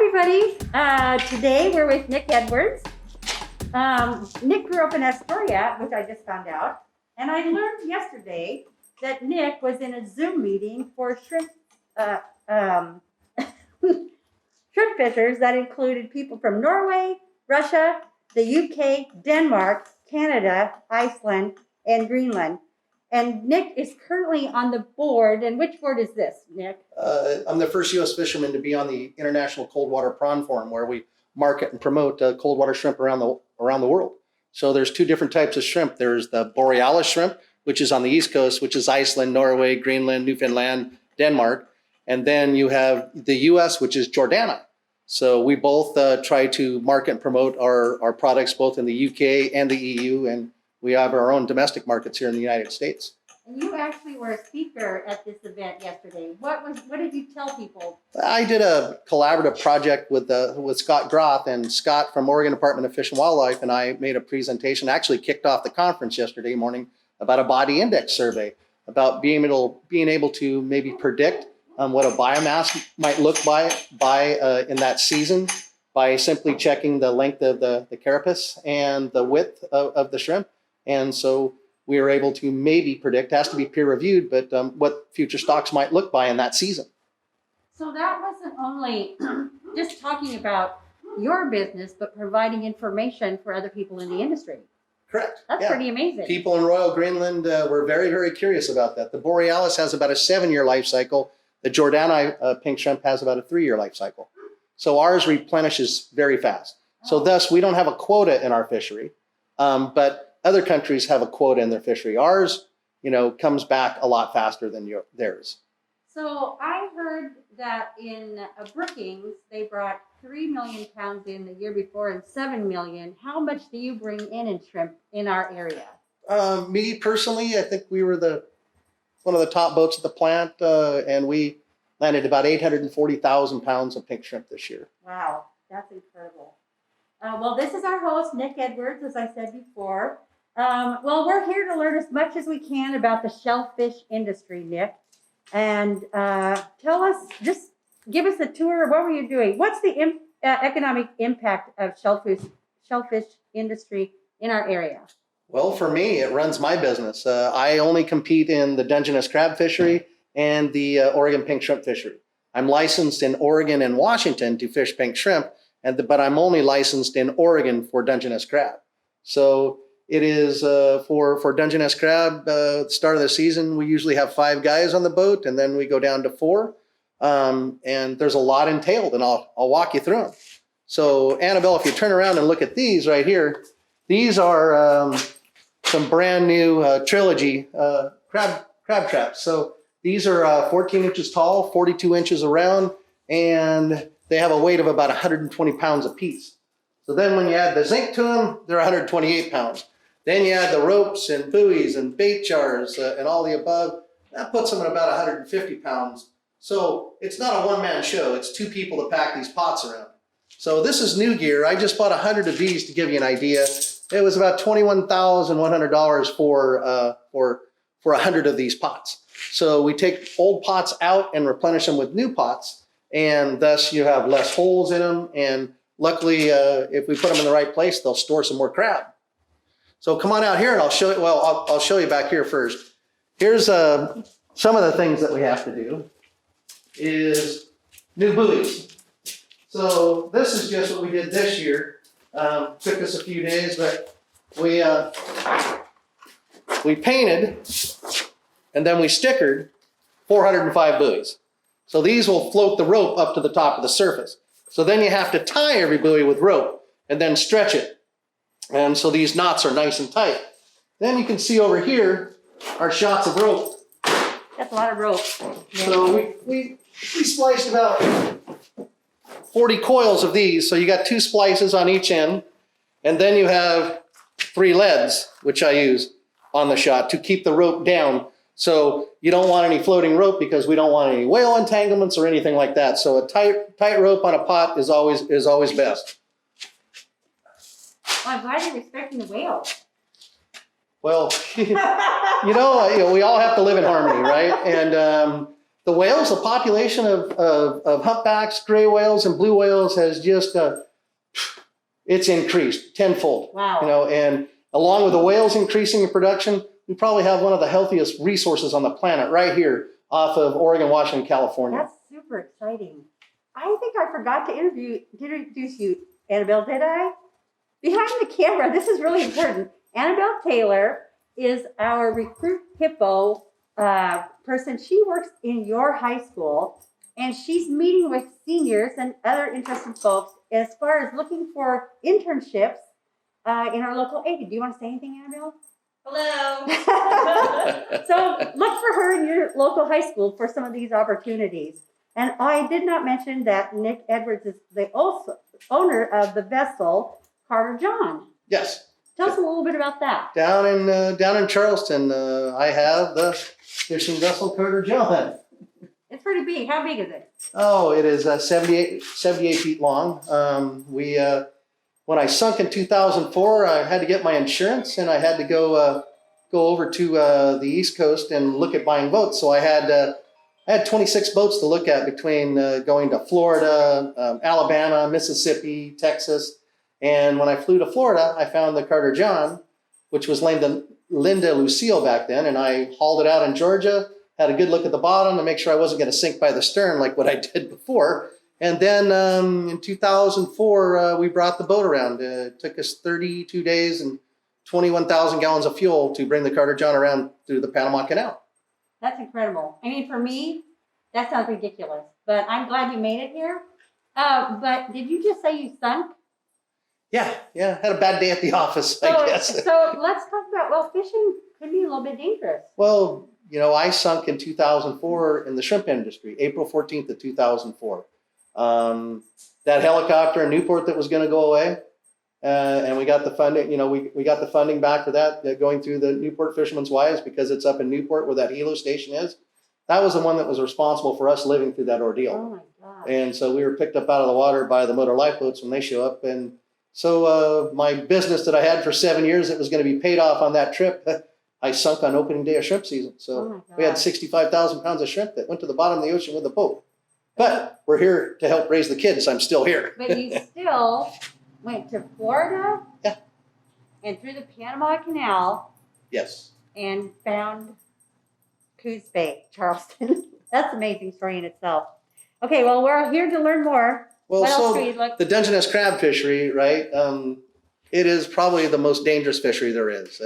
everybody. Today we're with Nick Edwards. Nick grew up in Astoria, which I just found out. And I learned yesterday that Nick was in a Zoom meeting for shrimp shrimp fishers that included people from Norway, Russia, the UK, Denmark, Canada, Iceland, and Greenland. And Nick is currently on the board. And which board is this, Nick? I'm the first U.S. fisherman to be on the International Cold Water Prawn Forum, where we market and promote cold water shrimp around the world. So there's two different types of shrimp. There's the borealis shrimp, which is on the East Coast, which is Iceland, Norway, Greenland, Newfoundland, Denmark. And then you have the U.S., which is Jordana. So we both try to market and promote our products both in the UK and the EU, and we have our own domestic markets here in the United States. And you actually were a speaker at this event yesterday. What did you tell people? I did a collaborative project with Scott Groth, and Scott from Oregon Department of Fish and Wildlife and I made a presentation, actually kicked off the conference yesterday morning, about a body index survey, about being able to maybe predict what a biomass might look by in that season by simply checking the length of the carapace and the width of the shrimp. And so we are able to maybe predict, has to be peer reviewed, but what future stocks might look by in that season. So that wasn't only just talking about your business, but providing information for other people in the industry. Correct. That's pretty amazing. People in Royal Greenland were very, very curious about that. The borealis has about a 7-year life cycle. The Jordana pink shrimp has about a 3-year life cycle. So ours replenishes very fast. So thus, we don't have a quota in our fishery, but other countries have a quota in their fishery. Ours, comes back a lot faster than theirs. So I heard that in Brookings, they brought 3 million pounds in the year before and 7 million. How much do you bring in shrimp in our area? Me personally, I think we were one of the top boats at the plant, and we landed about 840,000 pounds of pink shrimp this year. Wow, that's incredible. Well, this is our host, Nick Edwards, as I said before. Well, we're here to learn as much as we can about the shellfish industry, Nick. And tell us, just give us a tour. What were you doing? What's the economic impact of shellfish industry in our area? Well, for me, it runs my business. I only compete in the Dungeness crab fishery and the Oregon pink shrimp fishery. I'm licensed in Oregon and Washington to fish pink shrimp, but I'm only licensed in Oregon for Dungeness crab. So it is for Dungeness crab, at the start of the season, we usually have 5 guys on the boat, and then we go down to 4. And there's a lot entailed, and I'll walk you through them. So Annabelle, if you turn around and look at these right here, these are some brand new trilogy crab traps. So these are 14 inches tall, 42 inches around, and they have a weight of about 120 pounds a piece. So then when you add the zinc to them, they're 128 pounds. Then you add the ropes and buoys and bait jars and all the above. That puts them at about 150 pounds. So it's not a one-man show. It's 2 people to pack these pots around. So this is new gear. I just bought 100 of these to give you an idea. It was about $21,100 for 100 of these pots. So we take old pots out and replenish them with new pots, and thus you have less holes in them. And luckily, if we put them in the right place, they'll store some more crab. So come on out here and I'll show you. Well, I'll show you back here first. Here's some of the things that we have to do is new buoys. So this is just what we did this year. Took us a few days, but we painted and then we stickered 405 buoys. So these will float the rope up to the top of the surface. So then you have to tie every buoy with rope and then stretch it. And so these knots are nice and tight. Then you can see over here our shots of rope. That's a lot of rope. Yeah. So we spliced about 40 coils of these. So you got 2 splices on each end. And then you have 3 leads, which I use on the shot to keep the rope down. So you don't want any floating rope because we don't want any whale entanglements or anything like that. So a tight rope on a pot is always best. Well, I'm glad you're respecting the whale. Well, we all have to live in harmony, right? And the whales, the population of humpbacks, gray whales, and blue whales has just it's increased tenfold. Wow. You know, and along with the whales increasing in production, we probably have one of the healthiest resources on the planet right here off of Oregon, Washington, California. That's super exciting. I think I forgot to introduce you, Annabelle, did I? Behind the camera, this is really important. Annabelle Taylor is our Recruit HIPPO person. She works in your high school, and she's meeting with seniors and other interested folks as far as looking for internships in our local area. Do you want to say anything, Annabelle? Hello. So look for her in your local high school for some of these opportunities. And I did not mention that Nick Edwards is the owner of the vessel, Carter Jon. Yes. Tell us a little bit about that. Down in Charleston, I have the fishing vessel Carter Jon. It's pretty big. How big is it? Oh, it is 78 feet long. When I sunk in 2004, I had to get my insurance, and I had to go over to the East Coast and look at buying boats. So I had 26 boats to look at between going to Florida, Alabama, Mississippi, Texas. And when I flew to Florida, I found the Carter Jon, which was named Linda Lucille back then. And I hauled it out in Georgia, had a good look at the bottom to make sure I wasn't going to sink by the stern like what I did before. And then in 2004, we brought the boat around. It took us 32 days and 21,000 gallons of fuel to bring the Carter Jon around through the Panama Canal. That's incredible. I mean, for me, that sounds ridiculous. But I'm glad you made it here. But did you just say you sunk? Yeah. Had a bad day at the office, I guess. So let's talk about, well, fishing could be a little bit dangerous. Well, I sunk in 2004 in the shrimp industry, April 14th of 2004. That helicopter in Newport that was going to go away, and we got the funding. We got the funding back for that going through the Newport Fishermen's Wives because it's up in Newport where that helo station is. That was the one that was responsible for us living through that ordeal. Oh my God. And so we were picked up out of the water by the motor lifeboats when they show up. And so my business that I had for 7 years that was going to be paid off on that trip, I sunk on opening day of shrimp season. So we had 65,000 pounds of shrimp that went to the bottom of the ocean with the boat. But we're here to help raise the kids. I'm still here. But you still went to Florida. Yeah. And through the Panama Canal. Yes. And found Coos Bay, Charleston. That's an amazing story in itself. Okay, well, we're here to learn more. Well, what else so do you look? the Dungeness crab fishery, right? It is probably the most dangerous fishery there is.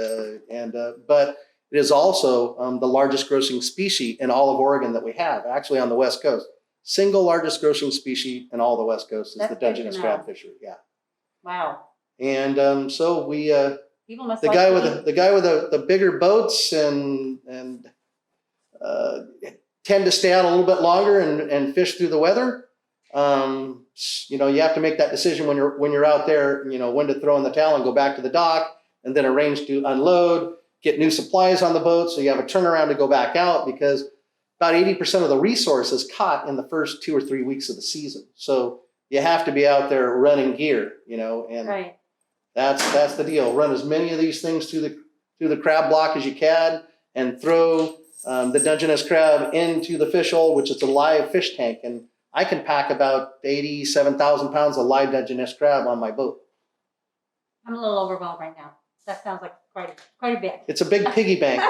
But it is also the largest grossing species in all of Oregon that we have, actually on the West Coast. Single largest grossing species in all the West Coast is the Dungeness crab fishery. Yeah. Wow. And so we people must the like guy to with the guy with the bigger boats and tend to stay out a little bit longer and fish through the weather. You have to make that decision when you're out there. When to throw in the towel and go back to the dock, and then arrange to unload, get new supplies on the boat, so you have a turnaround to go back out because about 80% of the resource is caught in the first 2 or 3 weeks of the season. So you have to be out there running gear, and right. That's the deal. Run as many of these things through the crab block as you can, and throw the Dungeness crab into the fish hole, which is a live fish tank. And I can pack about 87,000 pounds of live Dungeness crab on my boat. I'm a little overwhelmed right now. That sounds like quite a bit. It's a big piggy bank.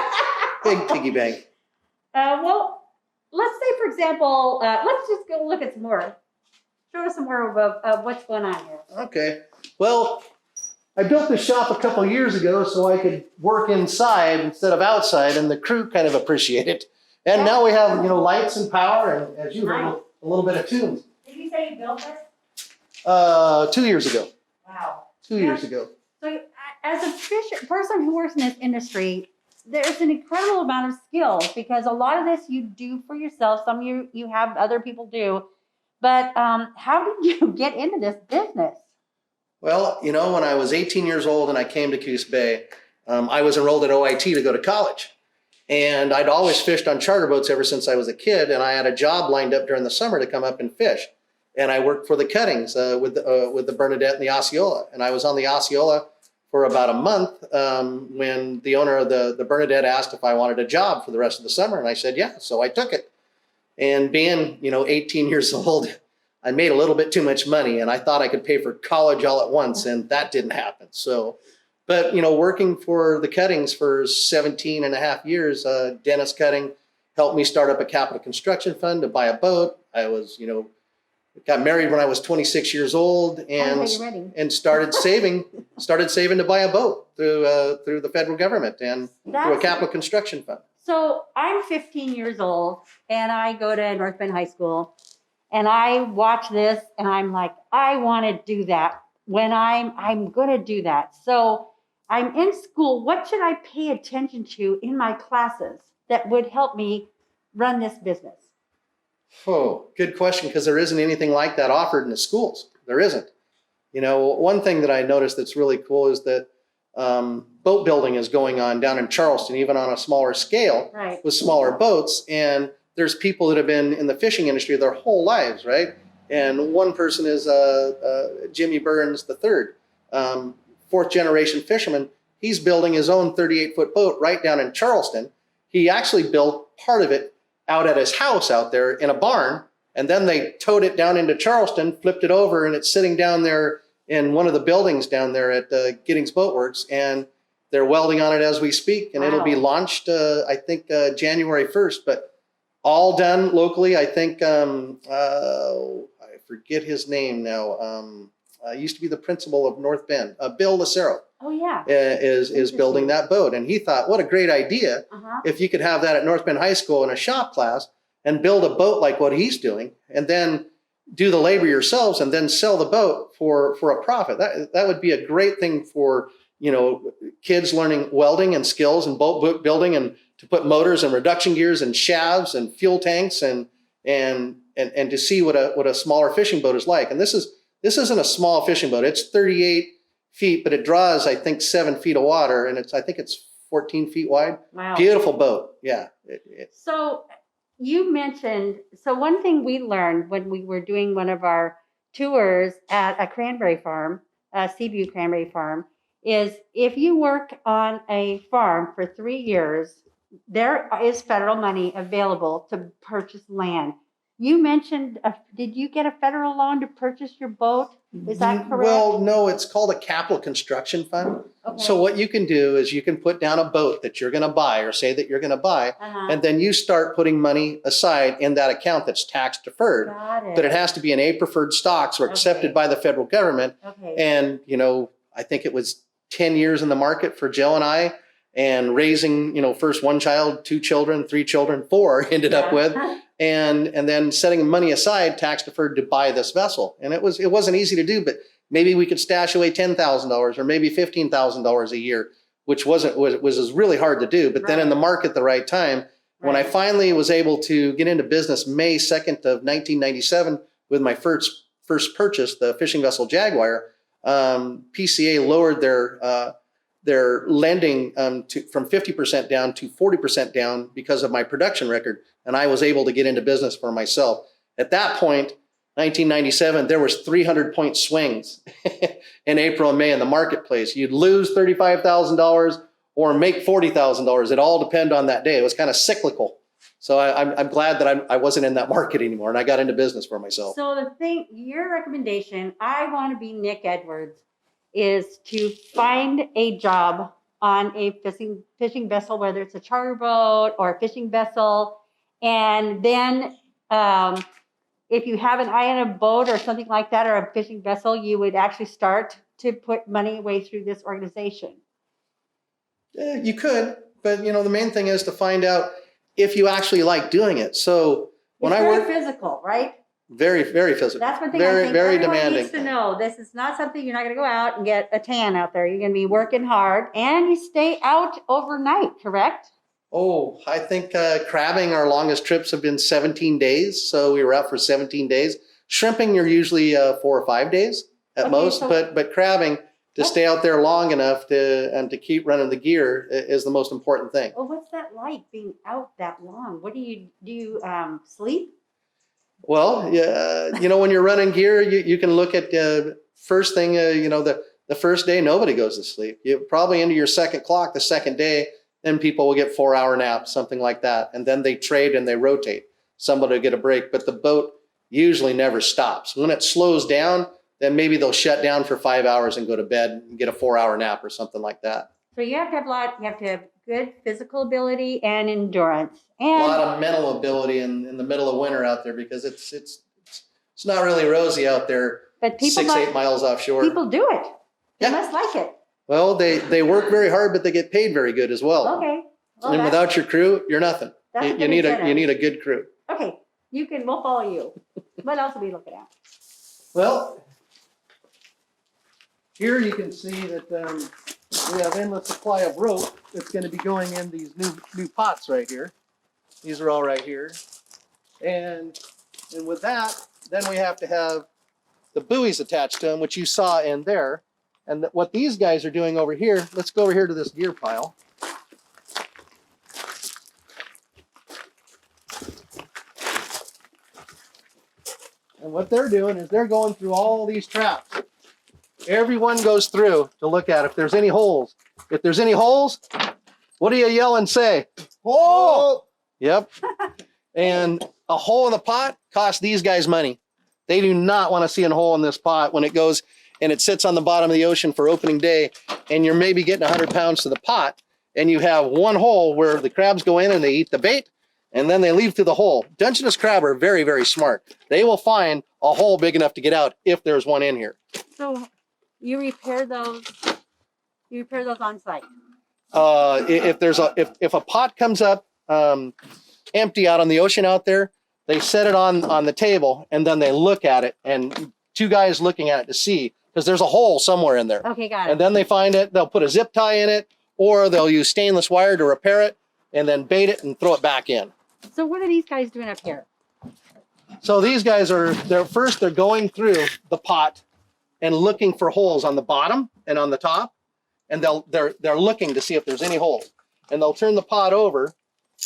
Big piggy bank. Well, let's say, for example, let's just go look at some more. Show us some more of what's going on here. Okay. Well, I built this shop a couple of years ago so I could work inside instead of outside, and the crew kind of appreciate it. And now we have, lights and power, and as you heard, a little bit of tunes. Did you say you built this? 2 years ago. Wow. 2 years ago. So, as a person who works in this industry, there's an incredible amount of skill because a lot of this you do for yourself. Some you have other people do. But how did you get into this business? Well, when I was 18 years old and I came to Coos Bay, I was enrolled at OIT to go to college. And I'd always fished on charter boats ever since I was a kid. And I had a job lined up during the summer to come up and fish. And I worked for the cuttings with the Bernadette and the Osceola. And I was on the Osceola for about a month when the owner of the Bernadette asked if I wanted a job for the rest of the summer. And I said, yeah. So I took it. And being, 18 years old, I made a little bit too much money, and I thought I could pay for college all at once, and that didn't happen. So, but, working for the Cuttings for 17 and a half years, Dennis Cutting helped me start up a capital construction fund to buy a boat. I was, got married when I was 26 years old and started saving to buy a boat through the federal government and through a capital construction fund. So I'm 15 years old and I go to North Bend High School and I watch this and I'm like, I want to do that when I'm going to do that. So I'm in school. What should I pay attention to in my classes that would help me run this business? Oh, good question, because there isn't anything like that offered in the schools. There isn't. One thing that I noticed that's really cool is that boat building is going on down in Charleston, even on a smaller scale, right, with smaller boats. And there's people that have been in the fishing industry their whole lives, right? And one person is Jimmy Burns III, fourth generation fisherman. He's building his own 38-foot boat right down in Charleston. He actually built part of it out at his house out there in a barn, and then they towed it down into Charleston, flipped it over, and it's sitting down there in one of the buildings down there at Giddings Boat Works, and they're welding on it as we speak, and It'll be launched, I think, January 1st, but all done locally. I think, I forget his name now, used to be the principal of North Bend, Bill Lucero. Oh, yeah. Is building that boat. And he thought, what a great idea if you could have that at North Bend High School in a shop class and build a boat like what he's doing, and then do the labor yourselves and then sell the boat for a profit. That would be a great thing for, kids learning welding and skills and boat building, and to put motors and reduction gears and shafts and fuel tanks and to see what a smaller fishing boat is like. And this isn't a small fishing boat. It's 38 feet, but it draws, I think, 7 feet of water, and I think it's 14 feet wide. Wow. Beautiful boat. Yeah. So you mentioned, one thing we learned when we were doing one of our tours at a cranberry farm, Seaview Cranberry Farm, is if you work on a farm for 3 years, there is federal money available to purchase land. You mentioned, did you get a federal loan to purchase your boat? Is that correct? Well, no, it's called a capital construction fund. Okay. So what you can do is you can put down a boat that you're going to buy, or say that you're going to buy, and then you start putting money aside in that account that's tax deferred. Got it. But it has to be in A preferred stocks or accepted by the federal government. Okay. And, I think it was 10 years in the market for Jill and I, and raising, first one child, 2 children, 3 children, 4 ended up with. And then setting money aside, tax deferred, to buy this vessel. And it wasn't easy to do, but maybe we could stash away $10,000 or maybe $15,000 a year, which was really hard to do. But then in the market, the right time, when I finally was able to get into business May 2nd of 1997 with my first purchase, the fishing vessel Jaguar, PCA lowered their lending from 50% down to 40% down because of my production record. And I was able to get into business for myself. At that point, 1997, there was 300-point swings in April and May in the marketplace. You'd lose $35,000 or make $40,000. It all depended on that day. It was kind of cyclical. So I'm glad that I wasn't in that market anymore, and I got into business for myself. So your recommendation, I want to be Nick Edwards, is to find a job on a fishing vessel, whether it's a charter boat or a fishing vessel. And then if you have an eye on a boat or something like that, or a fishing vessel, you would actually start to put money away through this organization. You could, but the main thing is to find out if you actually like doing it. So when I work, physical, right? Very, very physical. That's one thing very, I think very everyone demanding. needs to know. This is not something you're not going to go out and get a tan out there. You're going to be working hard, and you stay out overnight, correct? Oh, I think crabbing, our longest trips have been 17 days. So we were out for 17 days. Shrimping, you're usually 4 or 5 days at most. But crabbing, to stay out there long enough to keep running the gear is the most important thing. Well, what's that like, being out that long? What do you sleep? Well, yeah, when you're running gear, you can look at first thing, the first day, nobody goes to sleep. You probably into your second clock, the second day, then people will get 4-hour naps, something like that. And then they trade and they rotate. somebody to get a break, but the boat usually never stops. When it slows down, then maybe they'll shut down for 5 hours and go to bed and get a 4-hour nap or something like that. So you have to have good physical ability and endurance. A And lot of mental ability in the middle of winter out there, because it's not really rosy out there. but people 6-8 miles offshore. people do it. They Yeah. must like it. Well, they work very hard, but they get paid very good as well. Okay. Well, And that's- without your crew, you're nothing. that's a You good need incentive. a good crew. Okay, we'll follow you. What else are we looking at? Well, here you can see that we have endless supply of rope that's going to be going in these new pots right here. These are all right here, and with that, then we have to have the buoys attached to them, which you saw in there. And what these guys are doing over here, let's go over here to this gear pile. And what they're doing is they're going through all these traps. Everyone goes through to look at if there's any holes. If there's any holes, what do you yell and say? Hole! Yep. And a hole in the pot costs these guys money. They do not want to see a hole in this pot when it goes and it sits on the bottom of the ocean for opening day, and you're maybe getting 100 pounds to the pot, and you have one hole where the crabs go in and they eat the bait, and then they leave through the hole. Dungeness crab are very, very smart. They will find a hole big enough to get out if there's one in here. So you repair those on site. If a pot comes up empty out on the ocean out there, they set it on the table, and then they look at it, and 2 guys looking at it to see, because there's a hole somewhere in there. Okay, got it. And then they find it, they'll put a zip tie in it, or they'll use stainless wire to repair it, and then bait it and throw it back in. So what are these guys doing up here? So these guys they're going through the pot and looking for holes on the bottom and on the top, and they're looking to see if there's any holes. And they'll turn the pot over,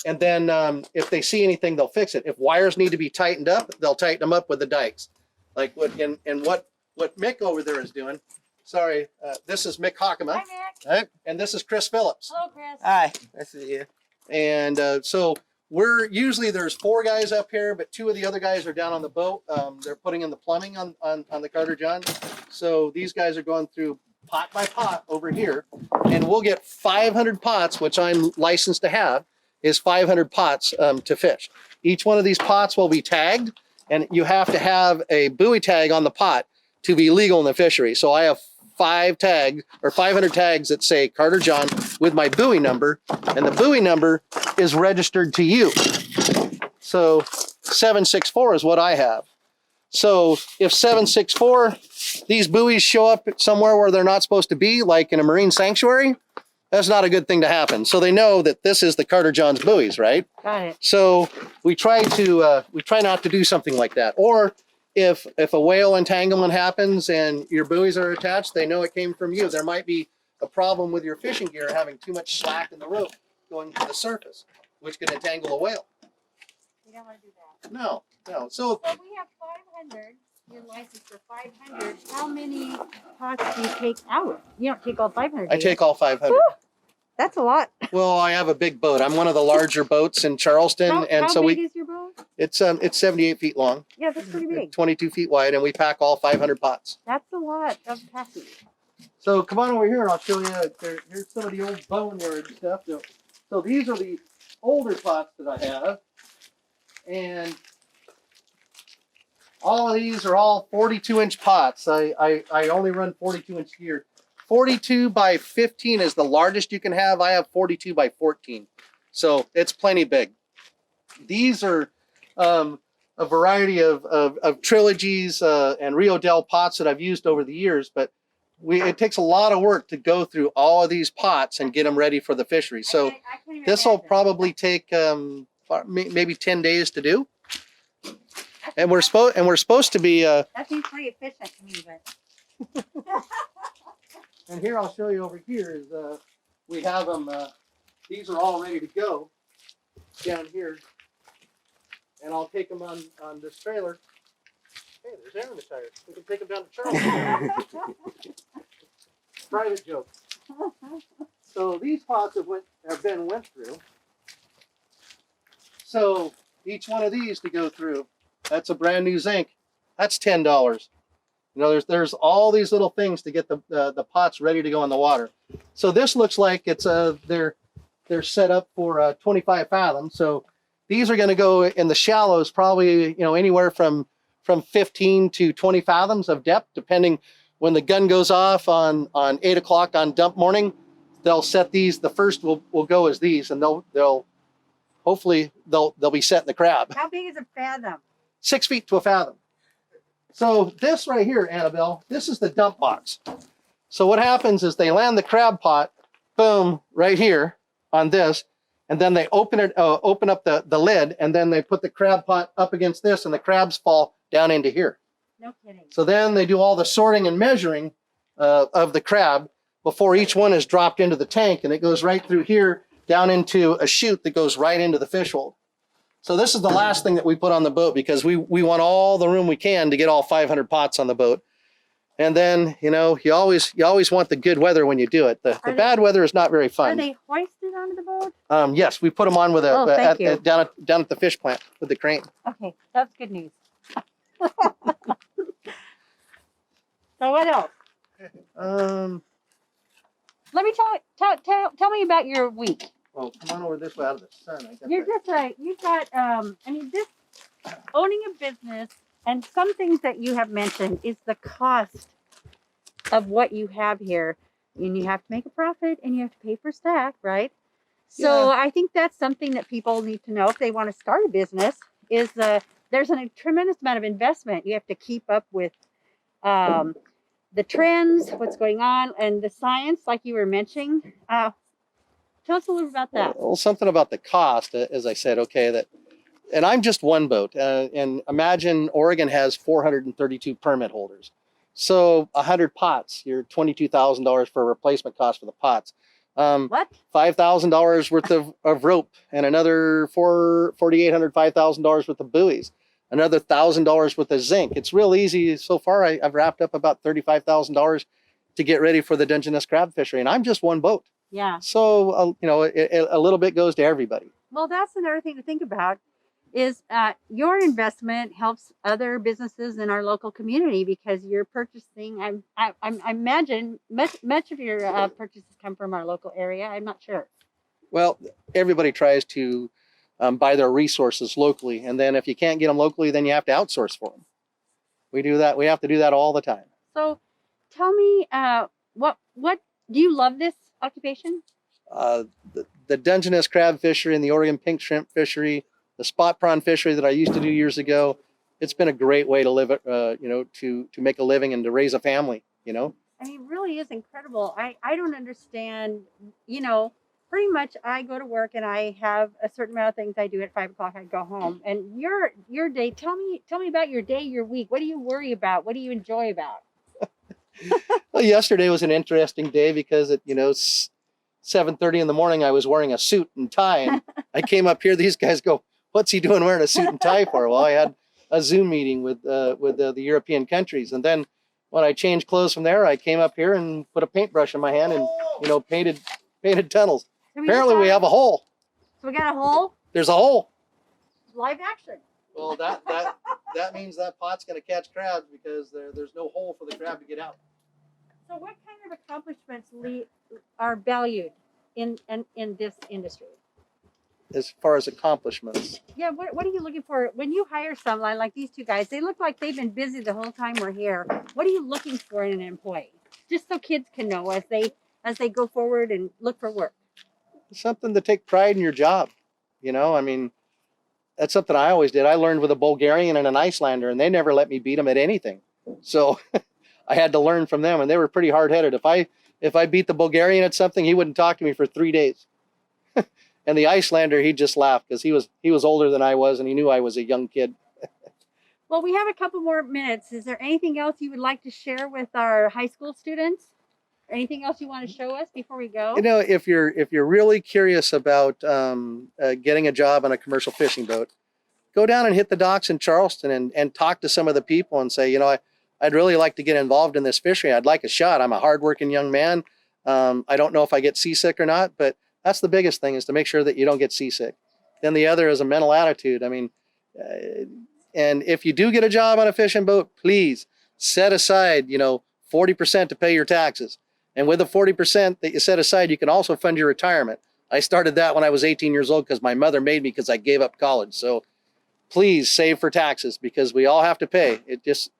and then if they see anything, they'll fix it. If wires need to be tightened up, they'll tighten them up with the dikes. Like what Mick over there is doing. Sorry, this is Mick Hockema. Hi, Mick. Right? And this is Chris Phillips. Hello, Chris. Hi, nice to see you. And so there's 4 guys up here, but 2 of the other guys are down on the boat. They're putting in the plumbing on the Carter Jon. So these guys are going through pot by pot over here, and we'll get 500 pots, which I'm licensed to have, is 500 pots to fish. Each one of these pots will be tagged, and you have to have a buoy tag on the pot to be legal in the fishery. So I have 500 tags that say Carter Jon with my buoy number, and the buoy number is registered to you. So 764 is what I have. So if 764, these buoys show up somewhere where they're not supposed to be, like in a marine sanctuary, that's not a good thing to happen. So they know that this is the Carter Jon's buoys, right? Got it. So we try not to do something like that. Or if a whale entanglement happens and your buoys are attached, they know it came from you. There might be a problem with your fishing gear having too much slack in the rope going to the surface, which can entangle a whale. You don't want to do that. No. So So we have 500. You're licensed for 500. How many pots do you take out? You don't take all 500. I do you? take all 500. Whew. That's a lot. Well, I have a big boat. I'm one of the larger boats in Charleston, and How so big is your boat? it's 78 feet long, Yeah, that's pretty big. 22 feet wide, and we pack all 500 pots. That's a lot of packing. So come on over here, and I'll show you. Here's some of the old boneyard stuff. So these are the older pots that I have, and all of these are all 42-inch pots. I only run 42-inch gear. 42 by 15 is the largest you can have. I have 42 by 14. So it's plenty big. These are a variety of trilogies and Rio Del pots that I've used over the years, but it takes a lot of work to go through all of these pots and get them ready for the fishery. So I can't even this will imagine. probably take maybe 10 days to do. And we're supposed to be That seems pretty efficient to me, but. and here I'll show you over here is we have them. These are all ready to go down here, and I'll take them on this trailer. Hey, there's air in the tires. We can take them down to Charleston. Private joke. So these pots have been went through. So each one of these to go through. That's a brand new zinc. That's $10. You know, there's all these little things to get the pots ready to go in the water. So this looks like it's they're set up for 25 fathoms. So these are going to go in the shallows, probably, you know, anywhere from 15 to 20 fathoms of depth, depending. When the gun goes off on 8 o'clock on dump morning, they'll set these. The first will go as these, and they'll hopefully they'll be set in the crab. How big is a fathom? 6 feet to a fathom. So this right here, Annabelle, this is the dump box. So what happens is they land the crab pot, boom, right here on this, and then they open up the lid, and then they put the crab pot up against this, and the crabs fall down into here. No kidding. So then they do all the sorting and measuring of the crab before each one is dropped into the tank, and it goes right through here down into a chute that goes right into the fish hold. So this is the last thing that we put on the boat because we want all the room we can to get all 500 pots on the boat. And then, you know, you always want the good weather when you do it. The bad weather is not very fun. Are they hoisted onto the boat? Yes, we put them on with down at the fish plant with the crane. Okay, that's good news. So what else? Let me tell me about your week. Oh, come on over this way out of the sun. You're just right. You've got, this owning a business and some things that you have mentioned is the cost of what you have here. And you have to make a profit and you have to pay for staff, right? So Yeah. I think that's something that people need to know if they want to start a business is there's a tremendous amount of investment. You have to keep up with the trends, what's going on, and the science, like you were mentioning. Tell us a little about that. Well, something about the cost, as I said, okay, and I'm just one boat. And imagine Oregon has 432 permit holders. So 100 pots, you're $22,000 for a replacement cost for the pots. What? $5,000 worth of rope and another $4,800, $5,000 worth of buoys, another $1,000 worth of zinc. It's real easy. So far, I've wrapped up about $35,000 to get ready for the Dungeness crab fishery. And I'm just one boat. Yeah. So, you know, a little bit goes to everybody. Well, that's another thing to think about is your investment helps other businesses in our local community because you're purchasing. I imagine much of your purchases come from our local area. I'm not sure. Well, everybody tries to buy their resources locally. And then if you can't get them locally, then you have to outsource for them. We do that. We have to do that all the time. So tell me, what do you love this occupation? The Dungeness crab fishery and the Oregon pink shrimp fishery, the spot prawn fishery that I used to do years ago. It's been a great way to live, you know, to make a living and to raise a family, you know. I mean, it really is incredible. I don't understand, you know, pretty much I go to work and I have a certain amount of things I do at 5 o'clock. I go home and your day, tell me about your day, your week. What do you worry about? What do you enjoy about? Well, yesterday was an interesting day because at, you know, 7:30 in the morning, I was wearing a suit and tie, and I came up here. These guys go, "What's he doing wearing a suit and tie for?" Well, I had a Zoom meeting with the European countries, and then when I changed clothes from there, I came up here and put a paintbrush in my hand and, you know, painted tunnels. So Apparently, we have a hole. So we got a hole. There's a hole. Live action. Well, that means that pot's going to catch crabs because there's no hole for the crab to get out. So what kind of accomplishments are valued in this industry? As far as accomplishments. Yeah, what are you looking for when you hire someone like these two guys? They look like they've been busy the whole time we're here. What are you looking for in an employee? Just so kids can know as they go forward and look for work. Something to take pride in your job. You know, I mean, that's something I always did. I learned with a Bulgarian and an Icelander, and they never let me beat them at anything. So I had to learn from them, and they were pretty hard-headed. If I beat the Bulgarian at something, he wouldn't talk to me for 3 days. And the Icelander, he just laughed because he was older than I was, and he knew I was a young kid. Well, we have a couple more minutes. Is there anything else you would like to share with our high school students? Anything else you want to show us before we go? You know, if you're really curious about getting a job on a commercial fishing boat, go down and hit the docks in Charleston and talk to some of the people and say, you know, I'd really like to get involved in this fishery. I'd like a shot. I'm a hardworking young man. I don't know if I get seasick or not, but that's the biggest thing is to make sure that you don't get seasick. then the other is a mental attitude. I mean, and if you do get a job on a fishing boat, please set aside, 40% to pay your taxes. And with the 40% that you set aside, you can also fund your retirement. I started that when I was 18 years old because my mother made me because I gave up college. So please save for taxes because we all have to pay. It just,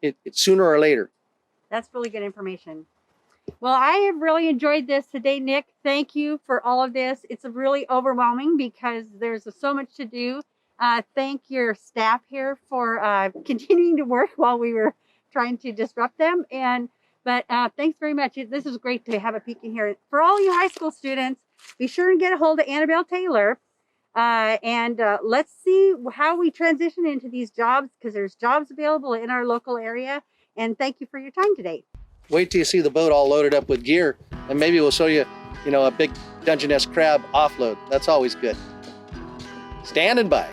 it's sooner or later. That's really good information. Well, I have really enjoyed this today, Nick. Thank you for all of this. It's really overwhelming because there's so much to do. Thank your staff here for continuing to work while we were trying to disrupt them. But thanks very much. This is great to have a peek in here. For all you high school students, be sure and get a hold of Annabelle Taylor. And let's see how we transition into these jobs because there's jobs available in our local area. And thank you for your time today. Wait till you see the boat all loaded up with gear, and maybe we'll show you, a big Dungeness crab offload. That's always good. Standing by.